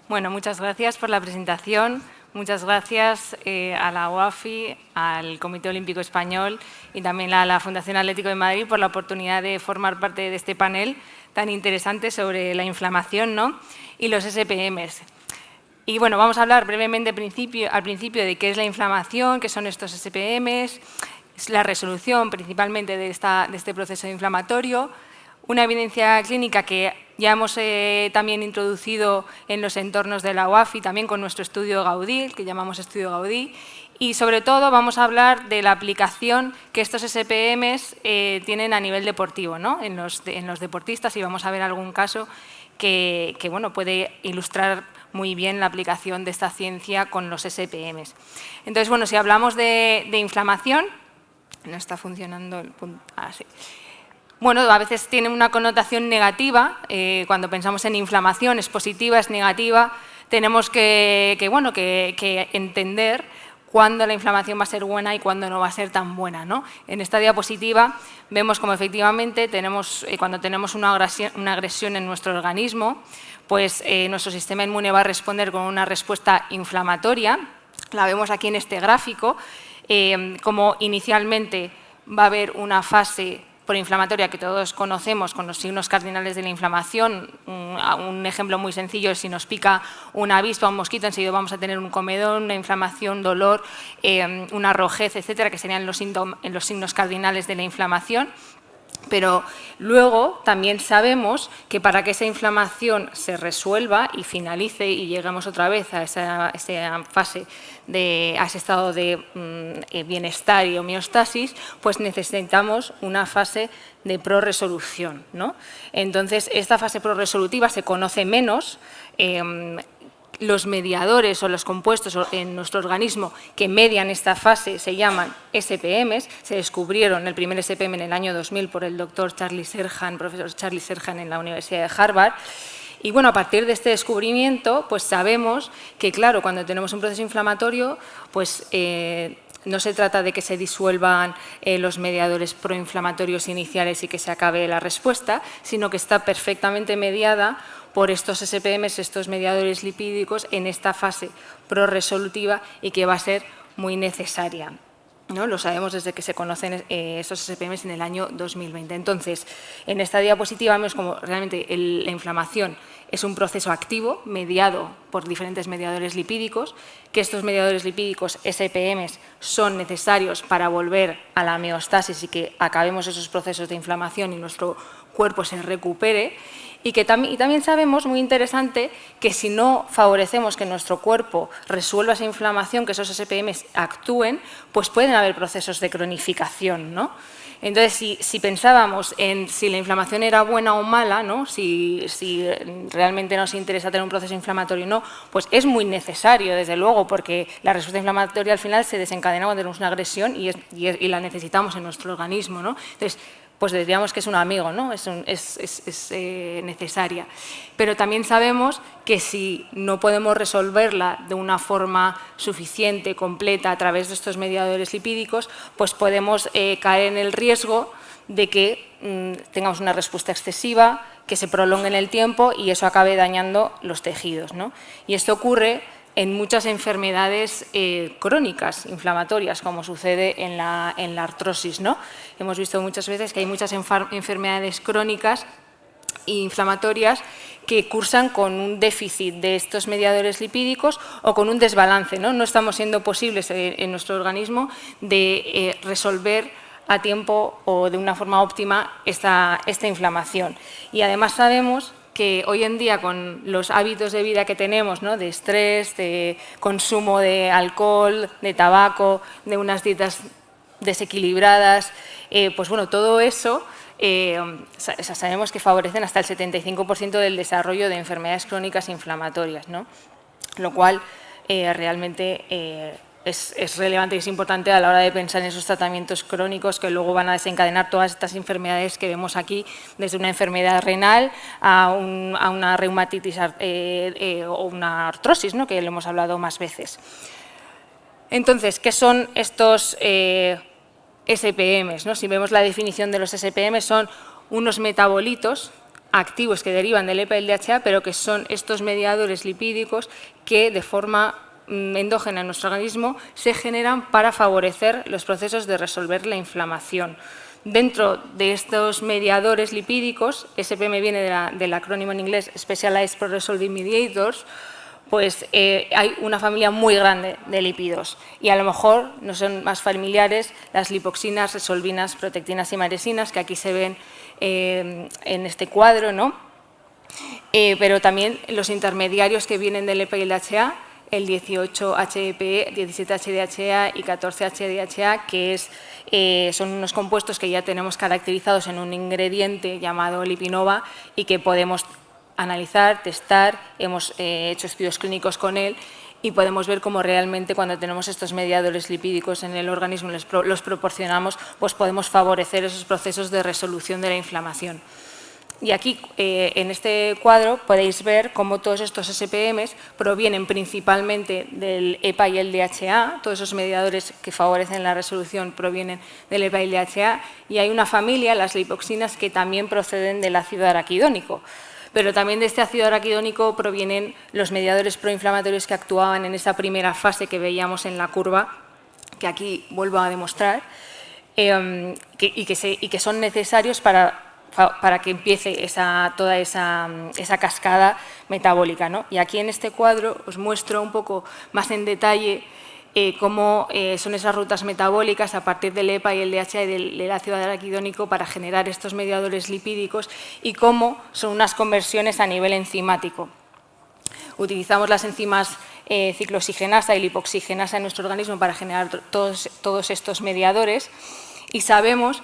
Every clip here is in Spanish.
Bueno, muchas gracias por la presentación. Muchas gracias a la UAFI, al Comité Olímpico Español y también a la Fundación Atlético de Madrid por la oportunidad de formar parte de este panel tan interesante sobre la inflamación, ¿no?, y los SPMs. Y bueno, vamos a hablar brevemente al principio de qué es la inflamación, qué son estos SPMs, la resolución principalmente de este proceso inflamatorio, una evidencia clínica que ya hemos también introducido en los entornos de la UAFI, también con nuestro estudio Gaudí, el que llamamos estudio Gaudí, y sobre todo vamos a hablar de la aplicación que estos SPMs tienen a nivel deportivo, ¿no?, en los deportistas, y vamos a ver algún caso que bueno, puede ilustrar muy bien la aplicación de esta ciencia con los SPMs. Entonces, bueno, si hablamos de inflamación, no está funcionando el punto, sí. Bueno, a veces tiene una connotación negativa. Cuando pensamos en inflamación, es positiva, es negativa. Tenemos que entender cuándo la inflamación va a ser buena y cuándo no va a ser tan buena, ¿no? En esta diapositiva vemos cómo efectivamente cuando tenemos una agresión en nuestro organismo, pues nuestro sistema inmune va a responder con una respuesta inflamatoria. La vemos aquí en este gráfico, como inicialmente va a haber una fase proinflamatoria que todos conocemos con los signos cardinales de la inflamación. Un ejemplo muy sencillo es si nos pica una avispa o un mosquito, enseguida vamos a tener un comedón, una inflamación, dolor, una rojez, etcétera, que serían los signos cardinales de la inflamación. Pero luego también sabemos que para que esa inflamación se resuelva y finalice y lleguemos otra vez a esa fase, a ese estado de bienestar y homeostasis, pues necesitamos una fase de prorresolución, ¿no? Entonces, esta fase prorresolutiva se conoce menos. Los mediadores o los compuestos en nuestro organismo que median esta fase se llaman SPMs. Se descubrieron el primer SPM en el año 2000 por el doctor profesor Charlie Serhan en la Universidad de Harvard. Y bueno, a partir de este descubrimiento, pues sabemos que, claro, cuando tenemos un proceso inflamatorio, pues no se trata de que se disuelvan los mediadores proinflamatorios iniciales y que se acabe la respuesta, sino que está perfectamente mediada por estos SPMs, estos mediadores lipídicos, en esta fase prorresolutiva y que va a ser muy necesaria, ¿no? Lo sabemos desde que se conocen estos SPMs en el año 2020. Entonces, en esta diapositiva vemos como realmente la inflamación es un proceso activo mediado por diferentes mediadores lipídicos, que estos mediadores lipídicos, SPMs, son necesarios para volver a la homeostasis y que acabemos esos procesos de inflamación y nuestro cuerpo se recupere. Y también sabemos, muy interesante, que si no favorecemos que nuestro cuerpo resuelva esa inflamación, que esos SPMs actúen, pues pueden haber procesos de cronificación, ¿no? Entonces, si pensábamos en si la inflamación era buena o mala, ¿no?, si realmente nos interesa tener un proceso inflamatorio o no, pues es muy necesario, desde luego, porque la respuesta inflamatoria al final se desencadena cuando tenemos una agresión y la necesitamos en nuestro organismo, ¿no? Entonces, pues diríamos que es un amigo, ¿no?, es necesaria. Pero también sabemos que si no podemos resolverla de una forma suficiente, completa, a través de estos mediadores lipídicos, pues podemos caer en el riesgo de que tengamos una respuesta excesiva, que se prolongue en el tiempo y eso acabe dañando los tejidos, ¿no? Y esto ocurre en muchas enfermedades crónicas, inflamatorias, como sucede en la artrosis, ¿no? Hemos visto muchas veces que hay muchas enfermedades crónicas e inflamatorias que cursan con un déficit de estos mediadores lipídicos o con un desbalance, ¿no? No estamos siendo posibles en nuestro organismo de resolver a tiempo o de una forma óptima esta inflamación. Y además sabemos que hoy en día, con los hábitos de vida que tenemos, ¿no?, de estrés, de consumo de alcohol, de tabaco, de unas dietas desequilibradas, pues bueno, todo eso sabemos que favorecen hasta el 75% del desarrollo de enfermedades crónicas inflamatorias, ¿no? Lo cual realmente es relevante y es importante a la hora de pensar en esos tratamientos crónicos que luego van a desencadenar todas estas enfermedades que vemos aquí, desde una enfermedad renal a una reumatitis o una artrosis, ¿no?, que lo hemos hablado más veces. Entonces, ¿qué son estos SPMs, ¿no? Si vemos la definición de los SPMs, son unos metabolitos activos que derivan del EPA y el DHA, pero que son estos mediadores lipídicos que de forma endógena en nuestro organismo se generan para favorecer los procesos de resolver la inflamación. Dentro de estos mediadores lipídicos, SPM viene del acrónimo en inglés Specialized Pro-Resolving Mediators, pues hay una familia muy grande de lípidos y a lo mejor no son más familiares las lipoxinas, resolvinas, protectinas y maresinas, que aquí se ven en este cuadro, ¿no? Pero también los intermediarios que vienen del EPA y el DHA, el 18-HEPE, 17-HDHA y 14-HDHA, que son unos compuestos que ya tenemos caracterizados en un ingrediente llamado Lipinova y que podemos analizar, testar, hemos hecho estudios clínicos con él y podemos ver cómo realmente cuando tenemos estos mediadores lipídicos en el organismo los proporcionamos, pues podemos favorecer esos procesos de resolución de la inflamación. Y aquí, en este cuadro, podéis ver cómo todos estos SPMs provienen principalmente del EPA y el DHA, todos esos mediadores que favorecen la resolución provienen del EPA y el DHA, y hay una familia, las lipoxinas, que también proceden del ácido araquidónico. Pero también de este ácido araquidónico provienen los mediadores proinflamatorios que actuaban en esa primera fase que veíamos en la curva, que aquí vuelvo a demostrar, y que son necesarios para que empiece toda esa cascada metabólica, ¿no? Y aquí en este cuadro os muestro un poco más en detalle cómo son esas rutas metabólicas a partir del EPA y el DHA y del ácido araquidónico para generar estos mediadores lipídicos y cómo son unas conversiones a nivel enzimático. Utilizamos las enzimas ciclooxigenasa y lipoxigenasa en nuestro organismo para generar todos estos mediadores y sabemos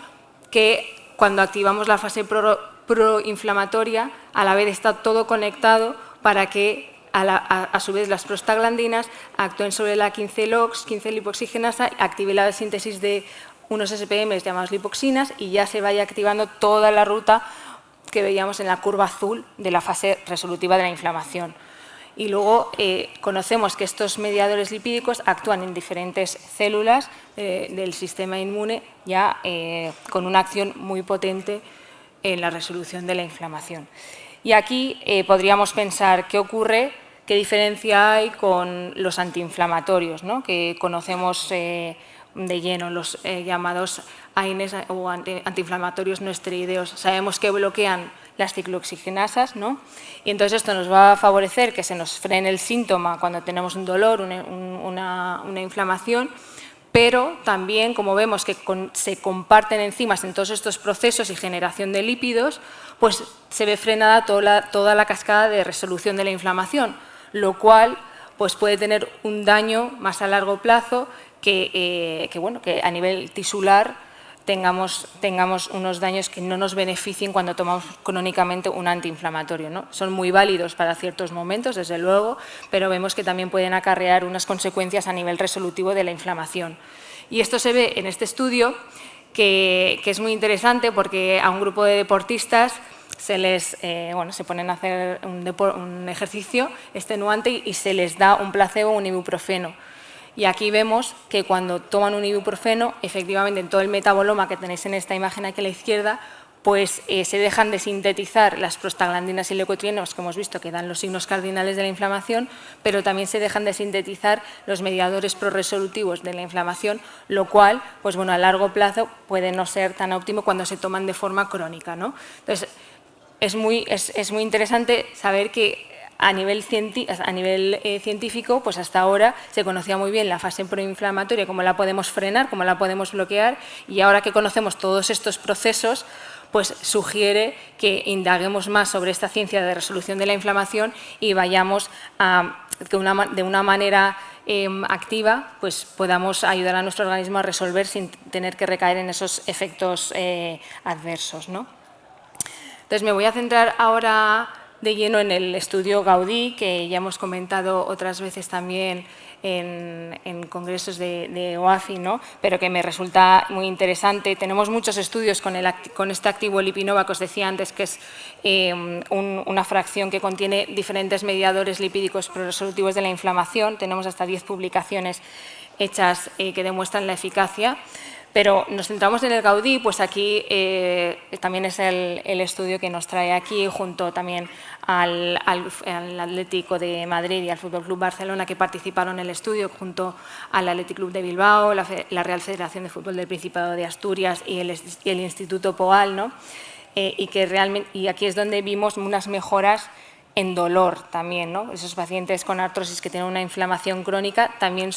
que cuando activamos la fase proinflamatoria, a la vez está todo conectado para que a su vez las prostaglandinas actúen sobre la 15-LOX, 15-lipoxigenasa, active la síntesis de unos SPMs llamados lipoxinas y ya se vaya activando toda la ruta que veíamos en la curva azul de la fase resolutiva de la inflamación. Y luego conocemos que estos mediadores lipídicos actúan en diferentes células del sistema inmune ya con una acción muy potente en la resolución de la inflamación. Y aquí podríamos pensar qué ocurre, qué diferencia hay con los antiinflamatorios, ¿no? Que conocemos de lleno, los llamados AINES o antiinflamatorios no esteroideos. Sabemos que bloquean las ciclooxigenasas, ¿no? Y entonces esto nos va a favorecer que se nos frene el síntoma cuando tenemos un dolor, una inflamación, pero también, como vemos que se comparten enzimas en todos estos procesos y generación de lípidos, pues se ve frenada toda la cascada de resolución de la inflamación, lo cual pues puede tener un daño más a largo plazo que a nivel tisular tengamos unos daños que no nos beneficien cuando tomamos crónicamente un antiinflamatorio, ¿no? Son muy válidos para ciertos momentos, desde luego, pero vemos que también pueden acarrear unas consecuencias a nivel resolutivo de la inflamación. Y esto se ve en este estudio, que es muy interesante porque a un grupo de deportistas se ponen a hacer un ejercicio extenuante y se les da un placebo, un ibuprofeno. Y aquí vemos que cuando toman un ibuprofeno, efectivamente en todo el metaboloma que tenéis en esta imagen aquí a la izquierda, pues se dejan de sintetizar las prostaglandinas y leucotrienos que hemos visto que dan los signos cardinales de la inflamación, pero también se dejan de sintetizar los mediadores proresolutivos de la inflamación, lo cual, pues bueno, a largo plazo puede no ser tan óptimo cuando se toman de forma crónica, ¿no? Entonces, es muy interesante saber que a nivel científico, pues hasta ahora se conocía muy bien la fase proinflamatoria, cómo la podemos frenar, cómo la podemos bloquear, y ahora que conocemos todos estos procesos, pues sugiere que indaguemos más sobre esta ciencia de resolución de la inflamación y vayamos de una manera activa, pues podamos ayudar a nuestro organismo a resolver sin tener que recaer en esos efectos adversos, ¿no? Entonces me voy a centrar ahora de lleno en el estudio Gaudí, que ya hemos comentado otras veces también en congresos de OAFI, ¿no? Pero que me resulta muy interesante. Tenemos muchos estudios con este activo Lipinova que os decía antes, que es una fracción que contiene diferentes mediadores lipídicos proresolutivos de la inflamación. Tenemos hasta 10 publicaciones hechas que demuestran la eficacia. Pero nos centramos en el Gaudí, pues aquí también es el estudio que nos trae aquí, junto también al Atlético de Madrid y al Fútbol Club Barcelona, que participaron en el estudio, junto al Athletic Club de Bilbao, la Real Federación de Fútbol del Principado de Asturias y el Instituto Poal, ¿no? Y aquí es donde vimos unas mejoras en dolor también, ¿no? Esos pacientes con artrosis que tienen una inflamación crónica también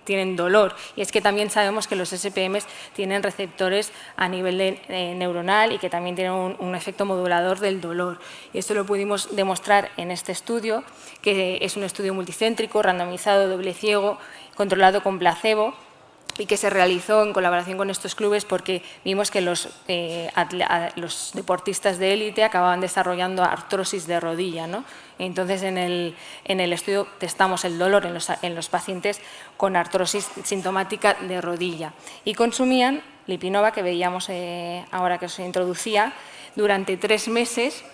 tienen dolor. Y es que también sabemos que los SPMs tienen receptores a nivel neuronal y que también tienen un efecto modulador del dolor. Y esto lo pudimos demostrar en este estudio, que es un estudio multicéntrico, randomizado, doble ciego, controlado con placebo, y que se realizó en colaboración con estos clubes porque vimos que los deportistas de élite acababan desarrollando artrosis de rodilla, ¿no? Entonces, en el estudio testamos el dolor en los pacientes con artrosis sintomática de rodilla y consumían lipinova, que veíamos ahora que os introducía, durante 3 meses.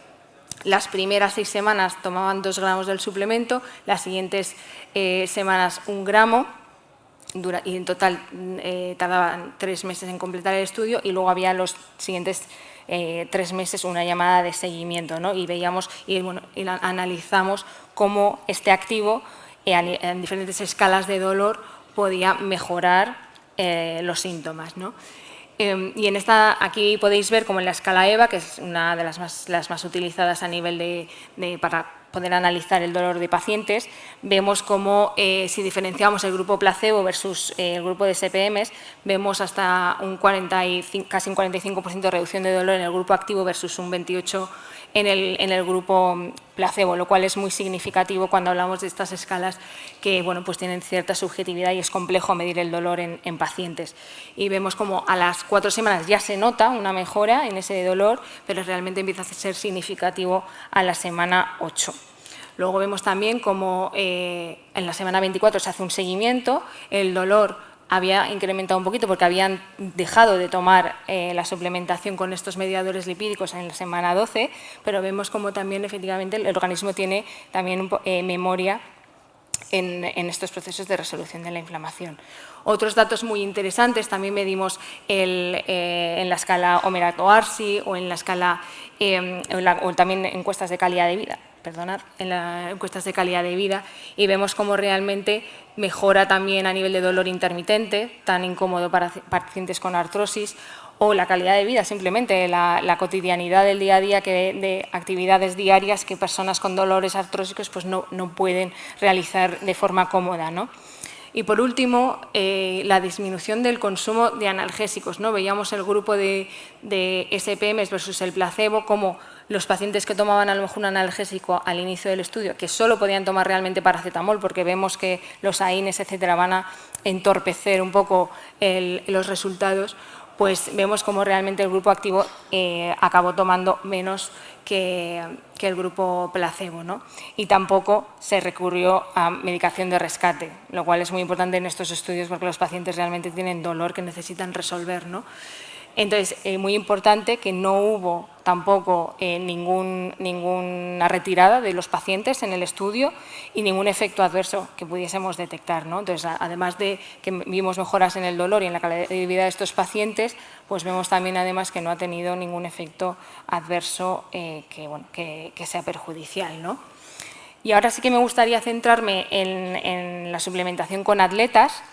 Las primeras 6 semanas tomaban 2 gramos del suplemento, las siguientes semanas 1 gramo, y en total tardaban 3 meses en completar el estudio, y luego había los siguientes 3 meses una llamada de seguimiento, ¿no? Y veíamos y analizamos cómo este activo en diferentes escalas de dolor podía mejorar los síntomas, ¿no? Y aquí podéis ver como en la escala EVA, que es una de las más utilizadas a nivel para poder analizar el dolor de pacientes, vemos cómo si diferenciamos el grupo placebo versus el grupo de SPMs, vemos hasta casi un 45% de reducción de dolor en el grupo activo versus un 28% en el grupo placebo, lo cual es muy significativo cuando hablamos de estas escalas que, bueno, pues tienen cierta subjetividad y es complejo medir el dolor en pacientes. Y vemos como a las 4 semanas ya se nota una mejora en ese dolor, pero realmente empieza a ser significativo a la semana 8. Luego vemos también como en la semana 24 se hace un seguimiento, el dolor había incrementado un poquito porque habían dejado de tomar la suplementación con estos mediadores lipídicos en la semana 12, pero vemos como también efectivamente el organismo tiene también memoria en estos procesos de resolución de la inflamación. Otros datos muy interesantes también medimos en la escala Omerato-Arsi o en la escala o también encuestas de calidad de vida. En las encuestas de calidad de vida, y vemos cómo realmente mejora también a nivel de dolor intermitente, tan incómodo para pacientes con artrosis, o la calidad de vida, simplemente la cotidianidad del día a día, de actividades diarias que personas con dolores artrósicos pues no pueden realizar de forma cómoda, ¿no? Y por último, la disminución del consumo de analgésicos, ¿no? Veíamos el grupo de SPMs versus el placebo, como los pacientes que tomaban a lo mejor un analgésico al inicio del estudio, que solo podían tomar realmente paracetamol, porque vemos que los AINES, etcétera, van a entorpecer un poco los resultados, pues vemos como realmente el grupo activo acabó tomando menos que el grupo placebo, ¿no? Y tampoco se recurrió a medicación de rescate, lo cual es muy importante en estos estudios porque los pacientes realmente tienen dolor que necesitan resolver, ¿no? Entonces, muy importante que no hubo tampoco ninguna retirada de los pacientes en el estudio y ningún efecto adverso que pudiésemos detectar, ¿no? Entonces, además de que vimos mejoras en el dolor y en la calidad de vida de estos pacientes, pues vemos también además que no ha tenido ningún efecto adverso que sea perjudicial, ¿no? Y ahora sí que me gustaría centrarme en la suplementación con atletas,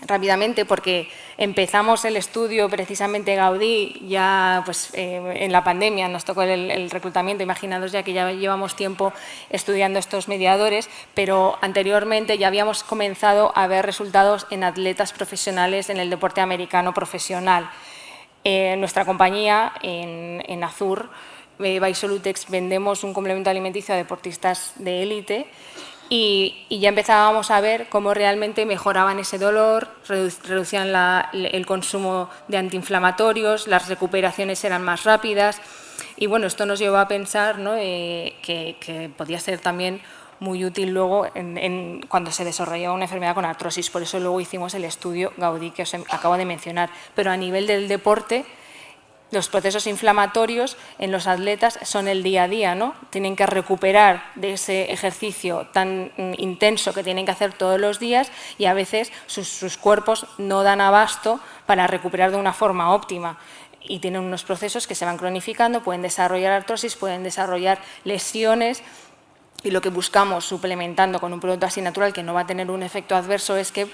rápidamente, porque empezamos el estudio precisamente Gaudí ya pues, en la pandemia, nos tocó el reclutamiento, imaginados ya que ya llevamos tiempo estudiando estos mediadores, pero anteriormente ya habíamos comenzado a ver resultados en atletas profesionales en el deporte americano profesional. Nuestra compañía en Azur, Biosolutex, vendemos un complemento alimenticio a deportistas de élite. Y ya empezábamos a ver cómo realmente mejoraban ese dolor, reducían el consumo de antiinflamatorios, las recuperaciones eran más rápidas. Y bueno, esto nos llevó a pensar, ¿no? que podía ser también muy útil luego cuando se desarrollaba una enfermedad con artrosis. Por eso luego hicimos el estudio Gaudí que os acabo de mencionar. Pero a nivel del deporte, los procesos inflamatorios en los atletas son el día a día, ¿no? Tienen que recuperar de ese ejercicio tan intenso que tienen que hacer todos los días y a veces sus cuerpos no dan abasto para recuperar de una forma óptima. Y tienen unos procesos que se van cronificando, pueden desarrollar artrosis, pueden desarrollar lesiones. Y lo que buscamos suplementando con un producto así natural que no va a tener un efecto adverso es que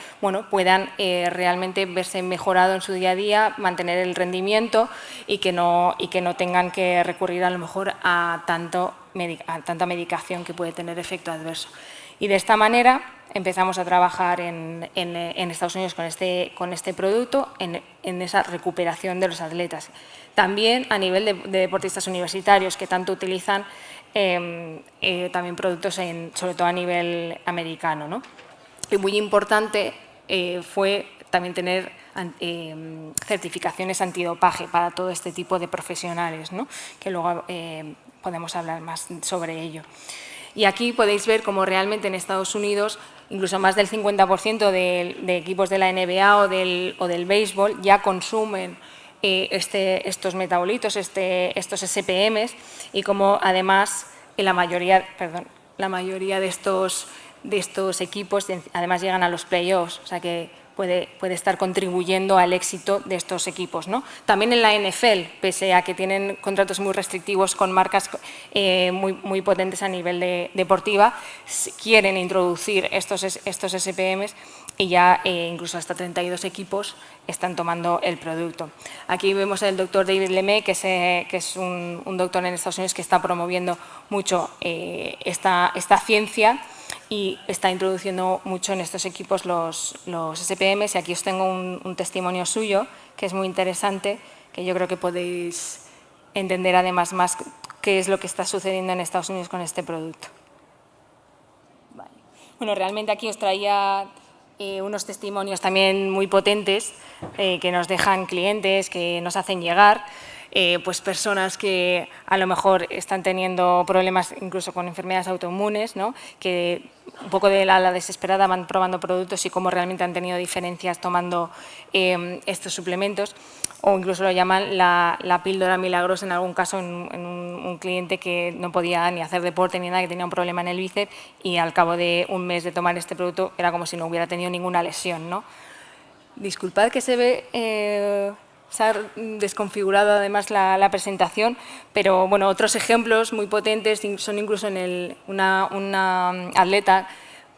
puedan realmente verse mejorado en su día a día, mantener el rendimiento y que no tengan que recurrir a lo mejor a tanta medicación que puede tener efecto adverso. Y de esta manera empezamos a trabajar en Estados Unidos con este producto, en esa recuperación de los atletas. También a nivel de deportistas universitarios que tanto utilizan también productos, sobre todo a nivel americano, ¿no? Y muy importante fue también tener certificaciones antidopaje para todo este tipo de profesionales, ¿no? Que luego podemos hablar más sobre ello. Y aquí podéis ver cómo realmente en Estados Unidos incluso más del 50% de equipos de la NBA o del béisbol ya consumen estos metabolitos, estos SPMs, y como además la mayoría de estos equipos además llegan a los playoffs, o sea que puede estar contribuyendo al éxito de estos equipos, ¿no? También en la NFL, pese a que tienen contratos muy restrictivos con marcas muy potentes a nivel deportiva, quieren introducir estos SPMs y ya incluso hasta 32 equipos están tomando el producto. Aquí vemos al doctor David Lemay, que es un doctor en Estados Unidos que está promoviendo mucho esta ciencia y está introduciendo mucho en estos equipos los SPMs. Y aquí os tengo un testimonio suyo, que es muy interesante, que yo creo que podéis entender además más qué es lo que está sucediendo en Estados Unidos con este producto. Vale. Bueno, realmente aquí os traía unos testimonios también muy potentes que nos dejan clientes, que nos hacen llegar, pues personas que a lo mejor están teniendo problemas incluso con enfermedades autoinmunes, ¿no? Que un poco de la desesperada van probando productos y cómo realmente han tenido diferencias tomando estos suplementos, o incluso lo llaman la píldora milagrosa en algún caso, en un cliente que no podía ni hacer deporte ni nada, que tenía un problema en el bíceps y al cabo de un mes de tomar este producto era como si no hubiera tenido ninguna lesión, ¿no? Disculpad que se ve... se ha desconfigurado además la presentación, pero bueno, otros ejemplos muy potentes son incluso en una atleta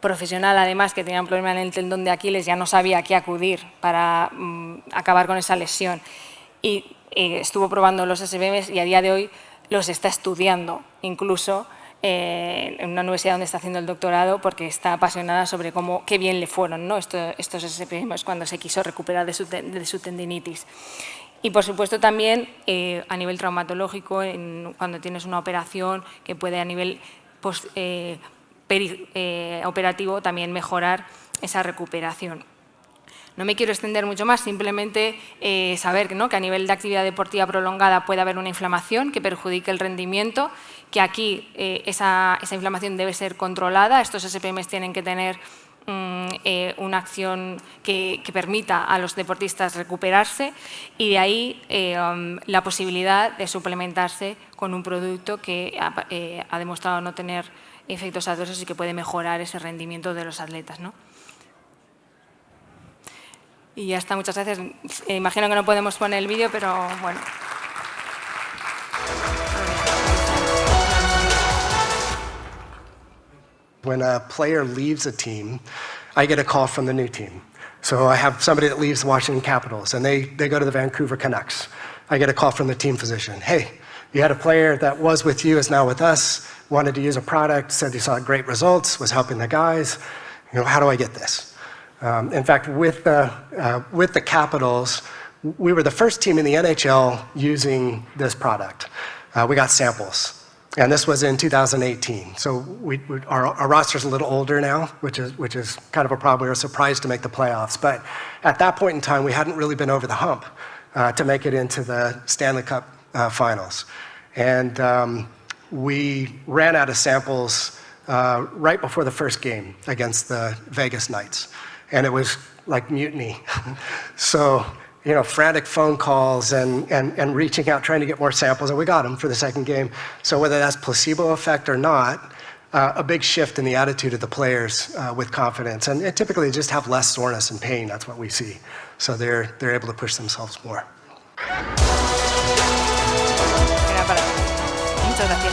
profesional además que tenía un problema en el tendón de Aquiles, ya no sabía a qué acudir para acabar con esa lesión y estuvo probando los SPMs y a día de hoy los está estudiando incluso en una universidad donde está haciendo el doctorado porque está apasionada sobre qué bien le fueron, ¿no? estos SPMs cuando se quiso recuperar de su tendinitis. Y, por supuesto, también a nivel traumatológico, cuando tienes una operación que puede a nivel operativo también mejorar esa recuperación. No me quiero extender mucho más, simplemente saber, ¿no?, que a nivel de actividad deportiva prolongada puede haber una inflamación que perjudique el rendimiento, que aquí esa inflamación debe ser controlada. Estos SPMs tienen que tener una acción que permita a los deportistas recuperarse y de ahí la posibilidad de suplementarse con un producto que ha demostrado no tener efectos adversos y que puede mejorar ese rendimiento de los atletas, ¿no? Y ya está, muchas gracias. Imagino que no podemos poner el vídeo, pero bueno. When a player leaves a team, I get a call from the new team. So I have somebody that leaves the Washington Capitals, and they go to the Vancouver Canucks. I get a call from the team physician. Hey, you had a player that was with you, is now with us, wanted to use a product, said you saw great results, was helping the guys. You know, how do I get this? In fact, with the Capitals, we were the first team in the NHL using this product. We got samples. And this was in 2018. So our roster's a little older now, which is kind of a problem. We were surprised to make the playoffs. But at that point in time, we hadn't really been over the hump to make it into the Stanley Cup finals. And we ran out of samples right before the first game against the Vegas Knights. And it was like mutiny. So frantic phone calls and reaching out, trying to get more samples, and we got them for the second game. So whether that's placebo effect or not, a big shift in the attitude of the players with confidence. And typically just have less soreness and pain, that's what we see. So they're able to push themselves more. Muchas gracias.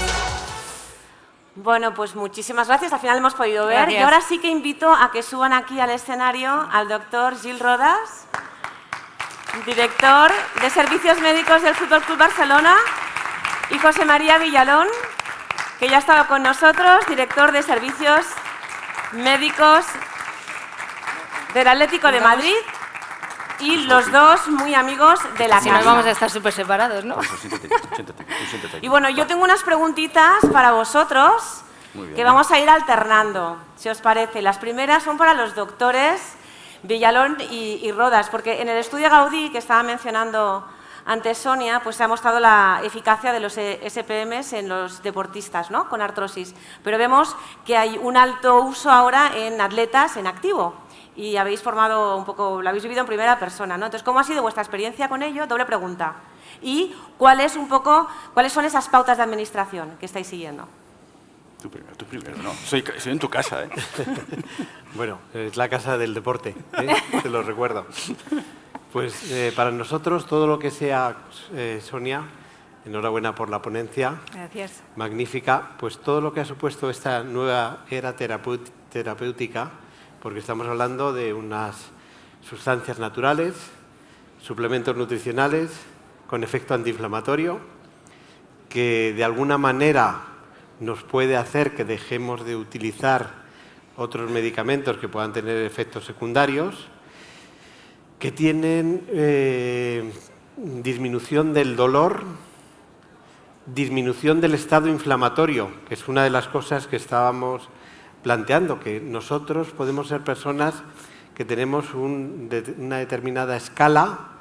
Bueno, pues muchísimas gracias. Al final hemos podido ver. Gracias. Y ahora sí que invito a que suban aquí al escenario al doctor Gil Rodas, director de Servicios Médicos del Fútbol Club Barcelona, y José María Villalón, que ya ha estado con nosotros, director de Servicios Médicos del Atlético de Madrid, y los dos muy amigos de la Si casa. nos vamos a estar súper separados, ¿no? Siéntate. Y bueno, yo tengo unas preguntitas para vosotros que vamos a ir alternando, si os parece. Las primeras son para los doctores Villalón y Rodas, porque en el estudio Gaudí, que estaba mencionando antes Sonia, pues se ha mostrado la eficacia de los SPMs en los deportistas, ¿no?, con artrosis. Pero vemos que hay un alto uso ahora en atletas en activo. Y habéis formado un poco, lo habéis vivido en primera persona, ¿no? Entonces, ¿cómo ha sido vuestra experiencia con ello? Doble pregunta. ¿Y cuáles son esas pautas de administración que estáis siguiendo? Tú primero, no. Soy en tu casa, ¿eh? Bueno, es la casa del deporte, ¿eh? Te lo recuerdo. Pues para nosotros todo lo que sea, Sonia, enhorabuena por la ponencia. Gracias. Magnífica. Pues todo lo que ha supuesto esta nueva era terapéutica, porque estamos hablando de unas sustancias naturales, suplementos nutricionales con efecto antiinflamatorio, que de alguna manera nos puede hacer que dejemos de utilizar otros medicamentos que puedan tener efectos secundarios, que tienen disminución del dolor, disminución del estado inflamatorio, que es una de las cosas que estábamos planteando, que nosotros podemos ser personas que tenemos una determinada escala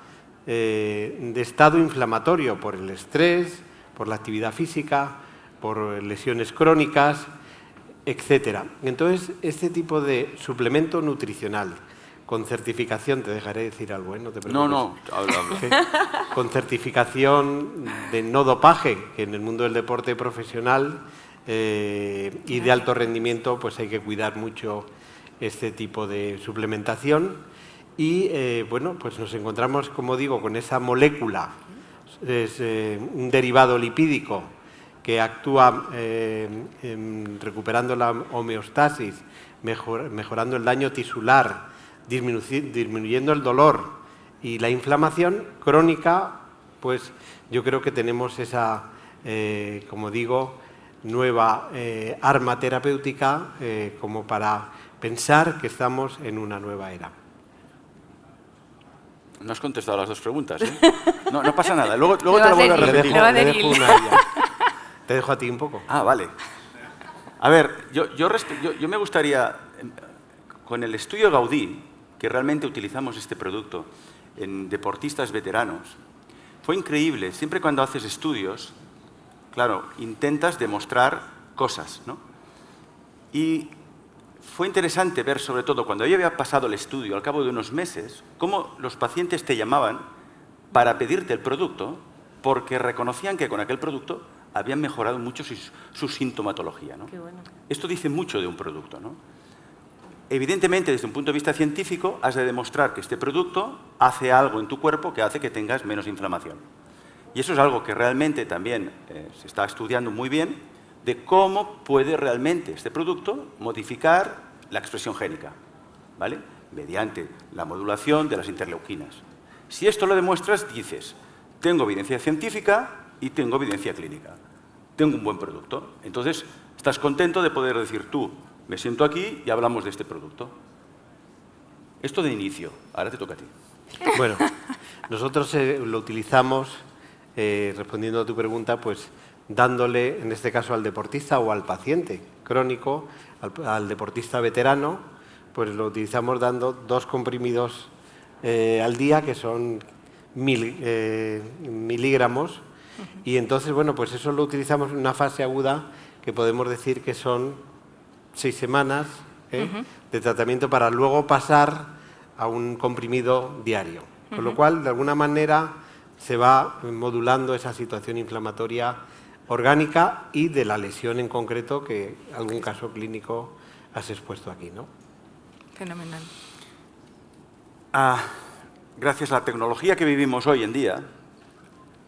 de estado inflamatorio por el estrés, por la actividad física, por lesiones crónicas, etc. Entonces, este tipo de suplemento nutricional con certificación, te dejaré decir algo, ¿eh? No te preocupes. No, habla. ¿Sí? Con certificación de no dopaje, que en el mundo del deporte profesional y de alto rendimiento, pues hay que cuidar mucho este tipo de suplementación. Y bueno, pues nos encontramos, como digo, con esa molécula, es un derivado lipídico que actúa recuperando la homeostasis, mejorando el daño tisular, disminuyendo el dolor y la inflamación crónica. Pues yo creo que tenemos esa, como digo, nueva arma terapéutica como para pensar que estamos en una nueva era. No has contestado las dos preguntas, ¿eh? No pasa nada. Luego te lo vuelvo a repetir. Le dejo una a ella. Te dejo a ti un poco. Ah, vale. A ver, yo me gustaría, con el estudio Gaudí, que realmente utilizamos este producto en deportistas veteranos, fue increíble. Siempre cuando haces estudios, claro, intentas demostrar cosas, ¿no? Y fue interesante ver, sobre todo, cuando yo había pasado el estudio, al cabo de unos meses, cómo los pacientes te llamaban para pedirte el producto porque reconocían que con aquel producto habían mejorado mucho su sintomatología, ¿no? Qué bueno. Esto dice mucho de un producto, ¿no? Evidentemente, desde un punto de vista científico, has de demostrar que este producto hace algo en tu cuerpo que hace que tengas menos inflamación. Y eso es algo que realmente también se está estudiando muy bien, de cómo puede realmente este producto modificar la expresión génica, ¿vale?, mediante la modulación de las interleuquinas. Si esto lo demuestras, dices, tengo evidencia científica y tengo evidencia clínica. Tengo un buen producto. Entonces, estás contento de poder decir tú, me siento aquí y hablamos de este producto. Esto de inicio. Ahora te toca a ti. Bueno, nosotros lo utilizamos, respondiendo a tu pregunta, pues dándole, en este caso al deportista o al paciente crónico, al deportista veterano, pues lo utilizamos dando 2 comprimidos al día, que son miligramos, y entonces, bueno, pues eso lo utilizamos en una fase aguda que podemos decir que son 6 semanas de tratamiento para luego pasar a un comprimido diario. Con lo cual, de alguna manera, se va modulando esa situación inflamatoria orgánica y de la lesión en concreto que algún caso clínico has expuesto aquí, ¿no? Fenomenal. Gracias a la tecnología que vivimos hoy en día,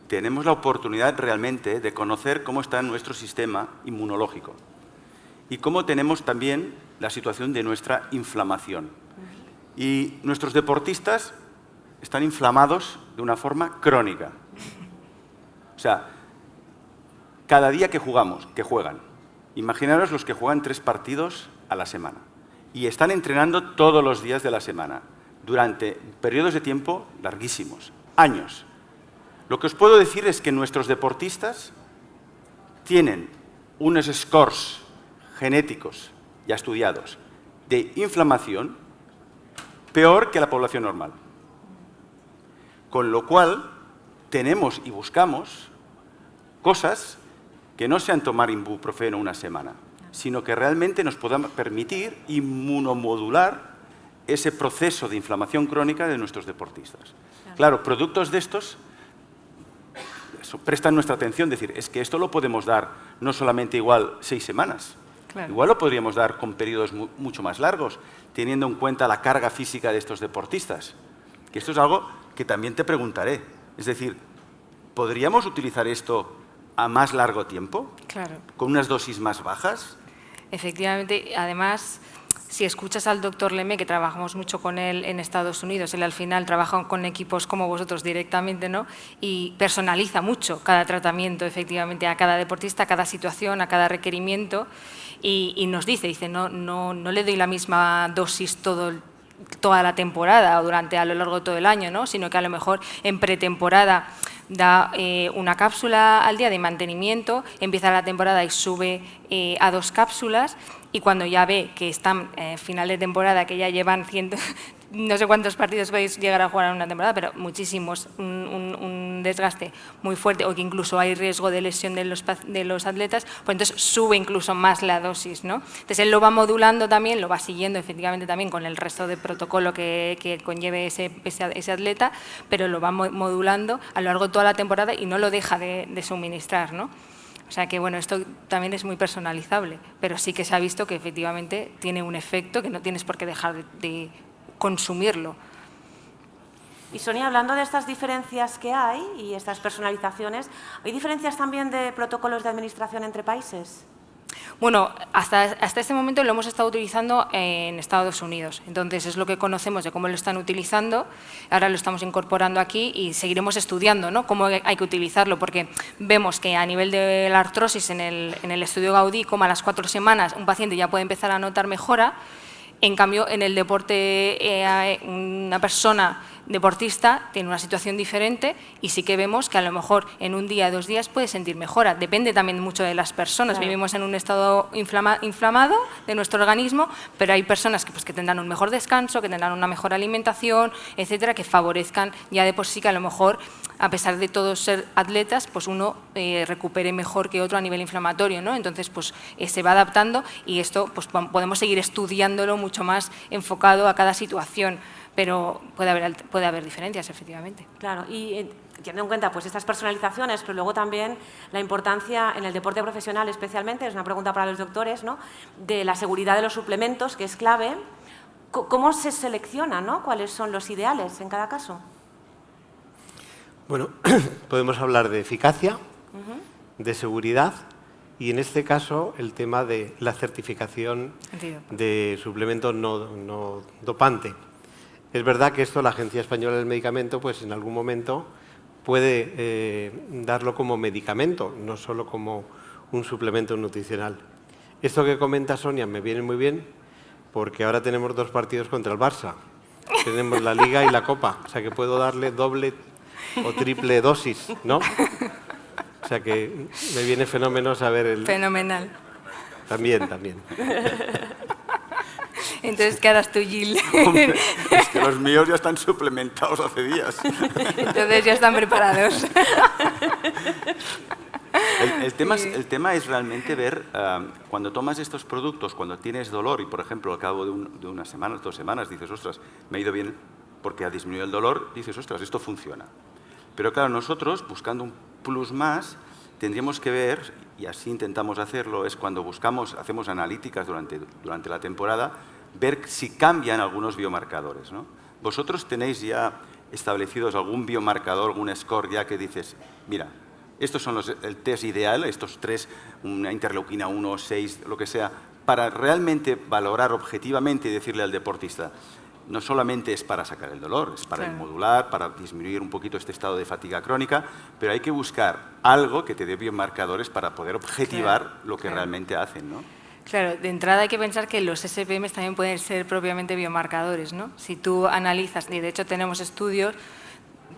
tenemos la oportunidad realmente de conocer cómo está nuestro sistema inmunológico y cómo tenemos también la situación de nuestra inflamación. Y nuestros deportistas están inflamados de una forma crónica. O sea, cada día que juegan, imaginaros los que juegan 3 partidos a la semana y están entrenando todos los días de la semana durante periodos de tiempo larguísimos, años. Lo que os puedo decir es que nuestros deportistas tienen unos scores genéticos ya estudiados de inflamación peor que la población normal. Con lo cual, tenemos y buscamos cosas que no sean tomar ibuprofeno una semana, sino que realmente nos puedan permitir inmunomodular ese proceso de inflamación crónica de nuestros deportistas. Claro, productos de estos prestan nuestra atención, decir, es que esto lo podemos dar no solamente igual 6 semanas, claro. Igual lo podríamos dar con periodos mucho más largos, teniendo en cuenta la carga física de estos deportistas. Que esto es algo que también te preguntaré. Es decir, ¿podríamos utilizar esto a más largo tiempo? Claro. ¿Con unas dosis más bajas? Efectivamente, además, si escuchas al doctor Lemay, que trabajamos mucho con él en Estados Unidos, él al final trabaja con equipos como vosotros directamente, ¿no? Y personaliza mucho cada tratamiento, efectivamente, a cada deportista, a cada situación, a cada requerimiento, y nos dice, no le doy la misma dosis toda la temporada o a lo largo de todo el año, ¿no? Sino que a lo mejor en pretemporada da una cápsula al día de mantenimiento, empieza la temporada y sube a 2 cápsulas, y cuando ya ve que están final de temporada, que ya llevan no sé cuántos partidos podéis llegar a jugar en una temporada, pero muchísimos, un desgaste muy fuerte, o que incluso hay riesgo de lesión de los atletas, pues entonces sube incluso más la dosis, ¿no? Entonces él lo va modulando también, lo va siguiendo efectivamente también con el resto del protocolo que conlleve ese atleta, pero lo va modulando a lo largo de toda la temporada y no lo deja de suministrar, ¿no? O sea que, bueno, esto también es muy personalizable, pero sí que se ha visto que efectivamente tiene un efecto que no tienes por qué dejar de consumirlo. Y Sonia, hablando de estas diferencias que hay y estas personalizaciones, ¿hay diferencias también de protocolos de administración entre países? Bueno, hasta este momento lo hemos estado utilizando en Estados Unidos, entonces es lo que conocemos de cómo lo están utilizando, ahora lo estamos incorporando aquí y seguiremos estudiando, ¿no?, cómo hay que utilizarlo, porque vemos que a nivel de la artrosis en el estudio Gaudí, como a las 4 semanas un paciente ya puede empezar a notar mejora. En cambio, en el deporte, una persona deportista tiene una situación diferente y sí que vemos que a lo mejor en un día, 2 días puede sentir mejora. Depende también mucho de las personas. Claro. Vivimos en un estado inflamado de nuestro organismo, pero hay personas que tendrán un mejor descanso, que tendrán una mejor alimentación, etcétera, que favorezcan ya de por sí que a lo mejor, a pesar de todos ser atletas, pues uno recupere mejor que otro a nivel inflamatorio, ¿no? Entonces, pues se va adaptando y esto pues podemos seguir estudiándolo mucho más enfocado a cada situación, pero puede haber diferencias, efectivamente. Claro, y teniendo en cuenta pues estas personalizaciones, pero luego también la importancia en el deporte profesional especialmente, es una pregunta para los doctores, ¿no?, de la seguridad de los suplementos, que es clave. ¿Cómo se selecciona, ¿no?, cuáles son los ideales en cada caso? Bueno, podemos hablar de eficacia, de seguridad, y en este caso el tema de la certificación de suplemento no dopante. Es verdad que esto la Agencia Española del Medicamento pues en algún momento puede darlo como medicamento, no solo como un suplemento nutricional. Esto que comenta Sonia me viene muy bien porque ahora tenemos 2 partidos contra el Barça. Tenemos la Liga y la Copa, o sea que puedo darle doble o triple dosis, ¿no? O sea que me viene fenómeno saber el... Fenomenal. También. Entonces, ¿qué harás tú, Gil? Hombre, es que los míos ya están suplementados hace días. Entonces ya están preparados. El tema es realmente ver, cuando tomas estos productos, cuando tienes dolor y, por ejemplo, al cabo de unas semanas, 2 semanas, dices, ostras, me ha ido bien porque ha disminuido el dolor, dices, ostras, esto funciona. Pero claro, nosotros, buscando un plus más, tendríamos que ver, y así intentamos hacerlo, es cuando hacemos analíticas durante la temporada, ver si cambian algunos biomarcadores, ¿no? Vosotros tenéis ya establecidos algún biomarcador, algún score ya que dices, mira, estos son el test ideal, estos 3, una interleuquina 1, 6, lo que sea, para realmente valorar objetivamente y decirle al deportista, no solamente es para sacar el dolor, es para modular, para disminuir un poquito este estado de fatiga crónica, pero hay que buscar algo que te dé biomarcadores para poder objetivar lo que realmente hacen, ¿no? Claro, de entrada hay que pensar que los SPMs también pueden ser propiamente biomarcadores, ¿no? Si tú analizas, y de hecho tenemos estudios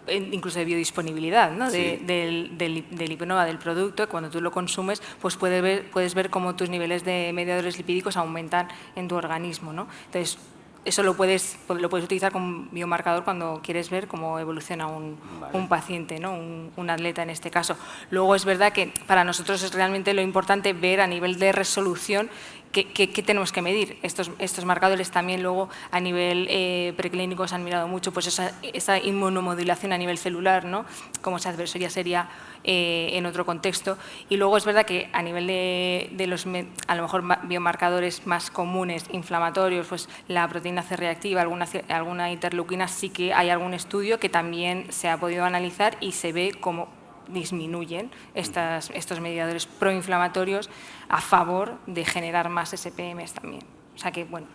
incluso de biodisponibilidad, ¿no? Sí. del Hipenova, del producto, cuando tú lo consumes, pues puedes ver cómo tus niveles de mediadores lipídicos aumentan en tu organismo, ¿no? Entonces, eso lo puedes utilizar como biomarcador cuando quieres ver cómo evoluciona un paciente, ¿no? un atleta en este caso. Luego es verdad que para nosotros es realmente lo importante ver a nivel de resolución qué tenemos que medir. Estos marcadores también luego a nivel preclínico se han mirado mucho, pues esa inmunomodulación a nivel celular, ¿no? Cómo se hace, eso ya sería en otro contexto. Y luego es verdad que a nivel de los, a lo mejor, biomarcadores más comunes, inflamatorios, pues la proteína C reactiva, alguna interleuquina, sí que hay algún estudio que también se ha podido analizar y se ve cómo disminuyen estos mediadores proinflamatorios a favor de generar más SPMs también. O sea que, bueno,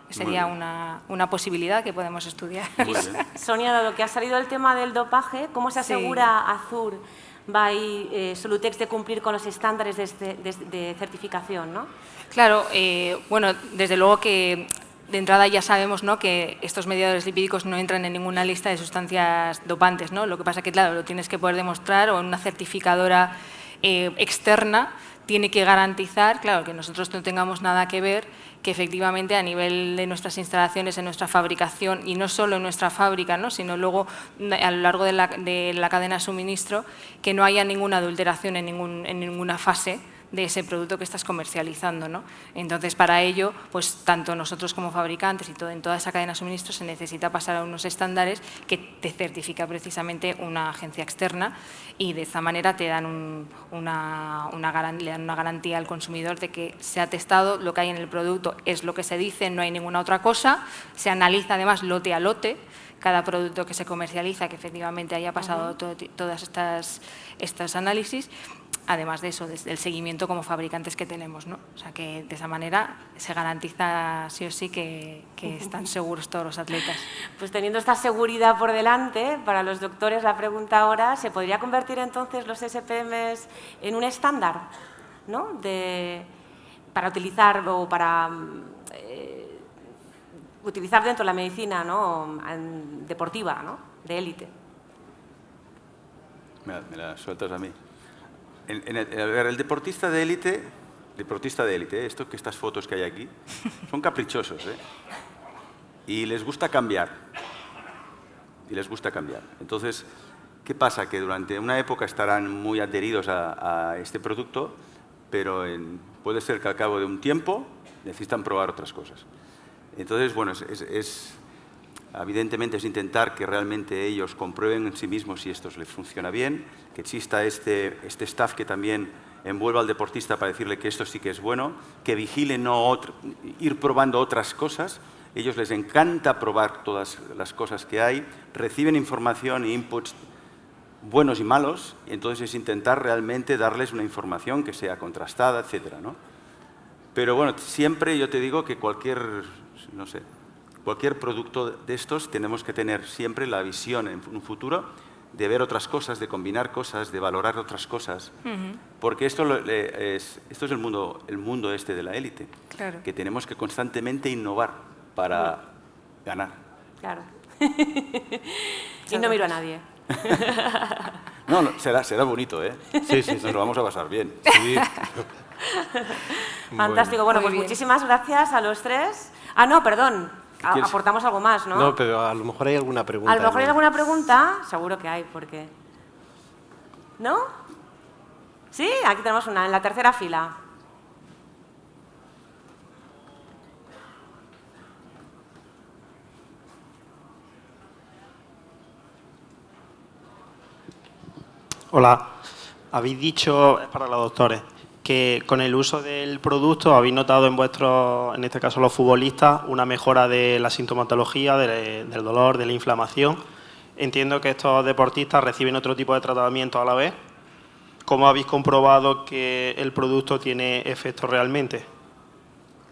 sería una posibilidad que podemos estudiar. Sonia, dado que ha salido el tema del dopaje, ¿cómo se asegura Azur by Solutex de cumplir con los estándares de certificación, ¿no? Claro, bueno, desde luego que de entrada ya sabemos, ¿no?, que estos mediadores lipídicos no entran en ninguna lista de sustancias dopantes, ¿no? Lo que pasa que, claro, lo tienes que poder demostrar, o una certificadora externa tiene que garantizar, claro, que nosotros no tengamos nada que ver, que efectivamente a nivel de nuestras instalaciones, en nuestra fabricación, y no solo en nuestra fábrica, ¿no?, sino luego a lo largo de la cadena de suministro, que no haya ninguna adulteración en ninguna fase de ese producto que estás comercializando, ¿no? Entonces, para ello, pues tanto nosotros como fabricantes y en toda esa cadena de suministro se necesita pasar a unos estándares que te certifica precisamente una agencia externa, y de esta manera te dan le dan una garantía al consumidor de que se ha testado, lo que hay en el producto es lo que se dice, no hay ninguna otra cosa. Se analiza además lote a lote cada producto que se comercializa, que efectivamente haya pasado todas estos análisis. Además de eso, del seguimiento como fabricantes que tenemos, ¿no? O sea, que de esa manera se garantiza sí o sí que están seguros todos los atletas. Pues teniendo esta seguridad por delante, para los doctores la pregunta ahora, ¿se podría convertir entonces los SPMs en un estándar, ¿no?, para utilizar o para utilizar dentro de la medicina, ¿no?, deportiva, ¿no?, de élite? Me la sueltas a mí. El deportista de élite, estas fotos que hay aquí, son caprichosos, ¿eh? Y les gusta cambiar. Entonces, ¿qué pasa? Que durante una época estarán muy adheridos a este producto, pero puede ser que al cabo de un tiempo necesitan probar otras cosas. Entonces, bueno, evidentemente es intentar que realmente ellos comprueben en sí mismos si esto les funciona bien, que exista este staff que también envuelva al deportista para decirle que esto sí que es bueno, que vigile ir probando otras cosas. Ellos les encanta probar todas las cosas que hay, reciben información e inputs buenos y malos, y entonces es intentar realmente darles una información que sea contrastada, etcétera, ¿no? Pero bueno, siempre yo te digo que cualquier producto de estos tenemos que tener siempre la visión en un futuro de ver otras cosas, de combinar cosas, de valorar otras cosas, porque esto es el mundo de la élite, Claro. que tenemos que constantemente innovar para ganar. Claro. Y no miro a nadie. No, será bonito, ¿eh? Sí. Nos lo vamos a pasar bien. Sí. Fantástico. Bueno, Muy pues bien. muchísimas gracias a los tres. Ah, no, perdón. ¿Quieres? Aportamos algo más, ¿no? No, pero a lo mejor hay alguna pregunta. A lo mejor hay ¿no? alguna pregunta. Seguro que hay, porque... ¿No? Sí, aquí tenemos una, en la tercera fila. Hola. Habéis dicho, es para los doctores, que con el uso del producto habéis notado en vuestros, en este caso los futbolistas, una mejora de la sintomatología, del dolor, de la inflamación. Entiendo que estos deportistas reciben otro tipo de tratamiento a la vez. ¿Cómo habéis comprobado que el producto tiene efecto realmente?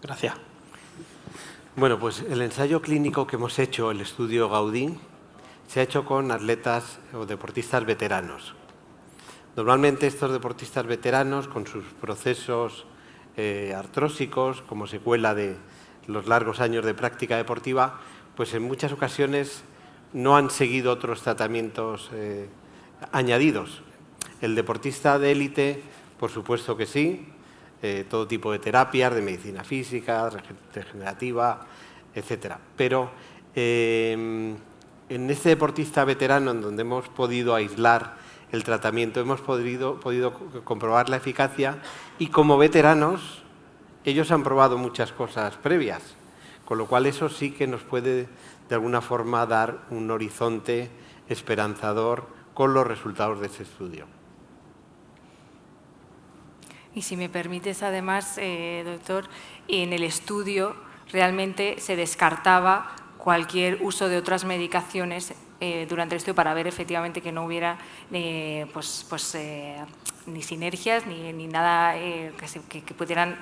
Gracias. Bueno, pues el ensayo clínico que hemos hecho, el estudio Gaudí, se ha hecho con atletas o deportistas veteranos. Normalmente estos deportistas veteranos, con sus procesos artrósicos, como secuela de los largos años de práctica deportiva, pues en muchas ocasiones no han seguido otros tratamientos añadidos. El deportista de élite, por supuesto que sí, todo tipo de terapias, de medicina física, regenerativa, etc. Pero en este deportista veterano, en donde hemos podido aislar el tratamiento, hemos podido comprobar la eficacia y como veteranos ellos han probado muchas cosas previas, con lo cual eso sí que nos puede de alguna forma dar un horizonte esperanzador con los resultados de ese estudio. Y si me permites, además, doctor, en el estudio realmente se descartaba cualquier uso de otras medicaciones durante el estudio para ver efectivamente que no hubiera ni sinergias ni nada que pudieran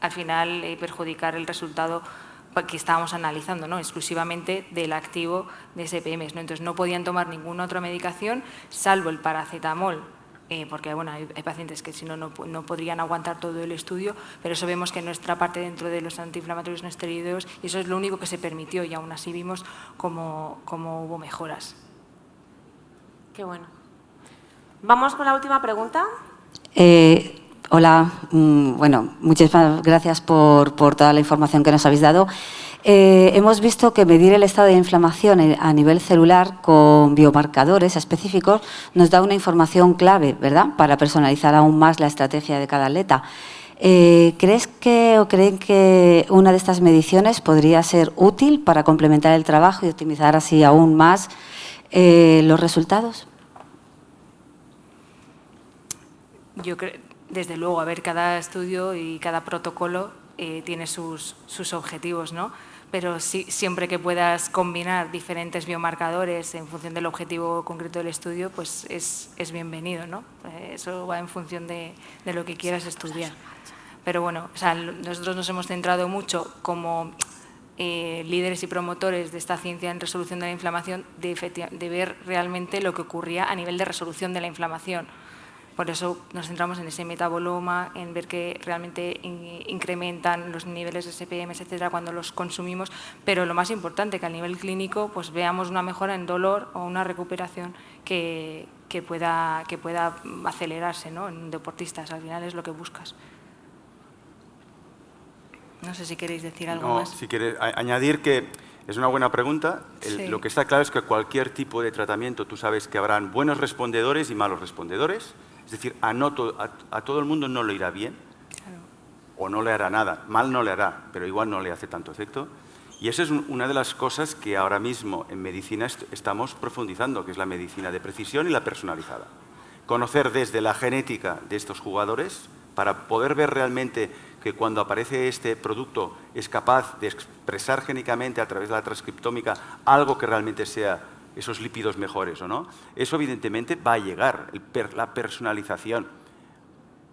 al final perjudicar el resultado que estábamos analizando, ¿no? Exclusivamente del activo de SPMs, ¿no? Entonces no podían tomar ninguna otra medicación salvo el paracetamol, porque bueno, hay pacientes que si no podrían aguantar todo el estudio, pero eso vemos que nuestra parte dentro de los antiinflamatorios no esteroideos, y eso es lo único que se permitió y aún así vimos cómo hubo mejoras. Qué bueno. Vamos con la última pregunta. Hola, bueno, muchísimas gracias por toda la información que nos habéis dado. Hemos visto que medir el estado de inflamación a nivel celular con biomarcadores específicos nos da una información clave, ¿verdad?, para personalizar aún más la estrategia de cada atleta. ¿Crees que o creen que una de estas mediciones podría ser útil para complementar el trabajo y optimizar así aún más los resultados? Yo creo, desde luego, a ver, cada estudio y cada protocolo tiene sus objetivos, ¿no? Pero sí, siempre que puedas combinar diferentes biomarcadores en función del objetivo concreto del estudio, pues es bienvenido, ¿no? Eso va en función de lo que quieras estudiar. Pero bueno, o sea, nosotros nos hemos centrado mucho como líderes y promotores de esta ciencia en resolución de la inflamación, de ver realmente lo que ocurría a nivel de resolución de la inflamación. Por eso nos centramos en ese metaboloma, en ver que realmente incrementan los niveles de SPMs, etcétera, cuando los consumimos, pero lo más importante, que a nivel clínico pues veamos una mejora en dolor o una recuperación que pueda acelerarse, ¿no?, en deportistas. Al final es lo que buscas. No sé si queréis decir algo más. Si quieres añadir que es una buena pregunta. Sí. Lo que está claro es que cualquier tipo de tratamiento, tú sabes que habrán buenos respondedores y malos respondedores. Es decir, a todo el mundo no le irá bien, claro, o no le hará nada. Mal no le hará, pero igual no le hace tanto efecto. Y esa es una de las cosas que ahora mismo en medicina estamos profundizando, que es la medicina de precisión y la personalizada. Conocer desde la genética de estos jugadores para poder ver realmente que cuando aparece este producto es capaz de expresar génicamente a través de la transcriptómica algo que realmente sea esos lípidos mejores o no. Eso evidentemente va a llegar, la personalización.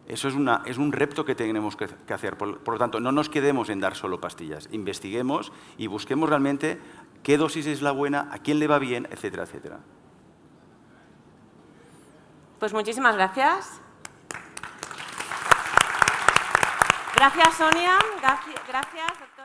Eso es un reto que tenemos que hacer. Por lo tanto, no nos quedemos en dar solo pastillas. Investiguemos y busquemos realmente qué dosis es la buena, a quién le va bien, etcétera, etcétera. Pues muchísimas gracias. Gracias, Sonia. Gracias, doctor.